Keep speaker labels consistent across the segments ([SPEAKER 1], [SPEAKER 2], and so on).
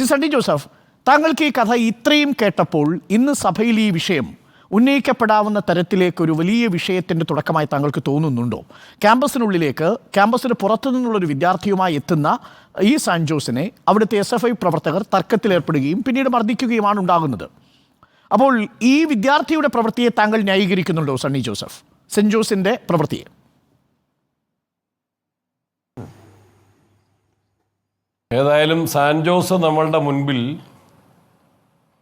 [SPEAKER 1] സണ്ണി ജോസഫ്, താങ്കൾക്ക് ഈ കഥ ഇത്രയും കേട്ടപ്പോൾ ഇന്ന് സഭയിൽ ഈ വിഷയം ഉന്നയിക്കപ്പെടാവുന്ന തരത്തിലേക്കൊരു വലിയ വിഷയത്തിൻ്റെ തുടക്കമായി താങ്കൾക്ക് തോന്നുന്നുണ്ടോ? ക്യാമ്പസിനുള്ളിലേക്ക് ക്യാമ്പസിന് പുറത്തു നിന്നുള്ളൊരു വിദ്യാർത്ഥിയുമായി എത്തുന്ന ഈ സാൻജോസിനെ അവിടുത്തെ SFI പ്രവർത്തകർ തർക്കത്തിലേർപ്പെടുകയും പിന്നീട് മർദ്ദിക്കുകയുമാണ് ഉണ്ടാകുന്നത്. അപ്പോൾ ഈ വിദ്യാർത്ഥിയുടെ പ്രവൃത്തിയെ താങ്കൾ ന്യായീകരിക്കുന്നുണ്ടോ സണ്ണി ജോസഫ്? സെൻറ് ജോസിൻ്റെ പ്രവൃത്തിയെ?
[SPEAKER 2] ഏതായാലും സാൻജോസ് നമ്മളുടെ മുൻപിൽ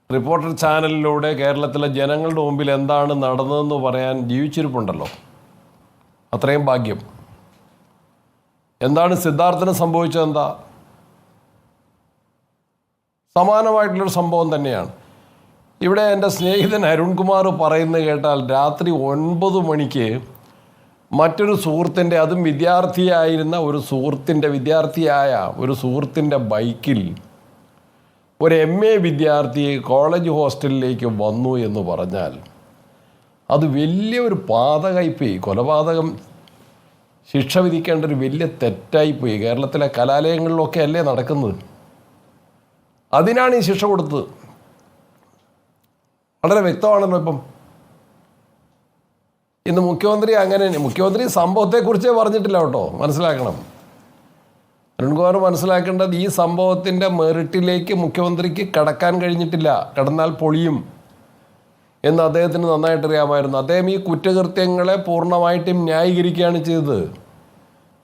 [SPEAKER 2] റിപ്പോർട്ടർ ചാനലിലൂടെ കേരളത്തിലെ ജനങ്ങളുടെ മുമ്പിൽ എന്താണ് നടന്നതെന്ന് പറയാൻ ജീവിച്ചിരിപ്പുണ്ടല്ലോ. അത്രയും ഭാഗ്യം. എന്താണ് സിദ്ധാർത്ഥന് സംഭവിച്ചത്? എന്താ സമാനമായിട്ടുള്ളൊരു സംഭവം തന്നെയാണ്. ഇവിടെ എൻ്റെ സ്നേഹിതൻ അരുൺകുമാർ പറയുന്നത് കേട്ടാൽ രാത്രി 9 മണിക്ക് മറ്റൊരു സുഹൃത്തിൻ്റെ, അതും വിദ്യാർത്ഥിയായ ഒരു സുഹൃത്തിൻ്റെ ബൈക്കിൽ ഒരു MA വിദ്യാർത്ഥി കോളേജ് ഹോസ്റ്റലിലേക്ക് വന്നു എന്ന് പറഞ്ഞാൽ അത് വലിയൊരു പാതകമായിപ്പോയി. കൊലപാതകം ശിക്ഷ വിധിക്കേണ്ട ഒരു വലിയ തെറ്റായിപ്പോയി. കേരളത്തിലെ കലാലയങ്ങളിലൊക്കെ അല്ലേ നടക്കുന്നത്. അതിനാണ് ഈ ശിക്ഷ കൊടുത്തത്. വളരെ വ്യക്തമാണല്ലോ. ഇപ്പം ഇന്ന് മുഖ്യമന്ത്രി സംഭവത്തെക്കുറിച്ചേ പറഞ്ഞിട്ടില്ല കേട്ടോ. മനസ്സിലാക്കണം, അരുൺകുമാർ മനസ്സിലാക്കേണ്ടത് ഈ സംഭവത്തിൻ്റെ മെറിറ്റിലേക്ക് മുഖ്യമന്ത്രിക്ക് കടക്കാൻ കഴിഞ്ഞിട്ടില്ല. കടന്നാൽ പൊളിയും എന്ന് അദ്ദേഹത്തിന് നന്നായിട്ട് അറിയാമായിരുന്നു. അദ്ദേഹം ഈ കുറ്റകൃത്യങ്ങളെ പൂർണ്ണമായിട്ടും ന്യായീകരിക്കുകയാണ് ചെയ്തത്.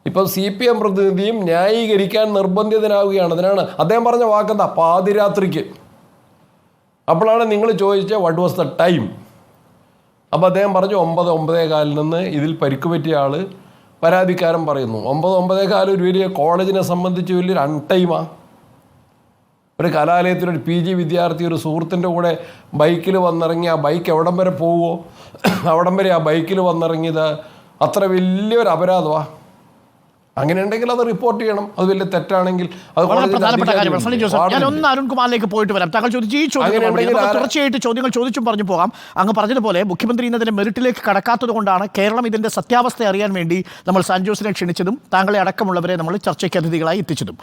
[SPEAKER 2] ഇപ്പം CPM പ്രതിനിധിയും ന്യായീകരിക്കാൻ നിർബന്ധിതനാവുകയാണ്. അതിനാണ് അദ്ദേഹം പറഞ്ഞ വാക്കെന്താ? പാതിരാത്രിക്ക്. അപ്പോഴാണ് നിങ്ങൾ ചോദിച്ച വാട്ട് വാസ് ദ ടൈം. അപ്പോൾ അദ്ദേഹം പറഞ്ഞു 9-9:15 നിന്ന് ഇതിൽ പരിക്ക് പറ്റിയ ആൾ പരാതിക്കാരൻ പറയുന്നു. 9-9:15 ഒരു വലിയ കോളേജിനെ സംബന്ധിച്ച് വലിയൊരു അൺടൈമാണ്. ഒരു കലാലയത്തിൽ ഒരു PG വിദ്യാർത്ഥി ഒരു സുഹൃത്തിൻ്റെ കൂടെ ബൈക്കിൽ വന്നിറങ്ങി ആ ബൈക്ക് എവിടം വരെ പോവുമോ അവിടം വരെ ആ ബൈക്കിൽ വന്നിറങ്ങിയത് അത്ര വലിയൊരു അപരാധമാണ്. അങ്ങനെ ഉണ്ടെങ്കിൽ അത് റിപ്പോർട്ട് ചെയ്യണം. അത് വലിയ തെറ്റാണെങ്കിൽ
[SPEAKER 1] ഞാൻ അരുൺകുമാറിലേക്ക് പോയിട്ട് വരാം. താങ്കൾ ചോദിച്ചു ഈ ചോദ്യം തുടർച്ചയായിട്ട് ചോദ്യങ്ങൾ ചോദിച്ചും പറഞ്ഞു പോകാം. അങ്ങ് പറഞ്ഞതുപോലെ മുഖ്യമന്ത്രി ഇന്നതിന്റെ മെറിറ്റിലേക്ക് കടക്കാത്തത് കൊണ്ടാണ് കേരളം ഇതിന്റെ സത്യാവസ്ഥ അറിയാൻ വേണ്ടി നമ്മൾ സാൻജോസിനെ ക്ഷണിച്ചതും താങ്കളെ അടക്കമുള്ളവരെ നമ്മൾ ചർച്ചയ്ക്ക് അതിഥികളായി എത്തിച്ചതും.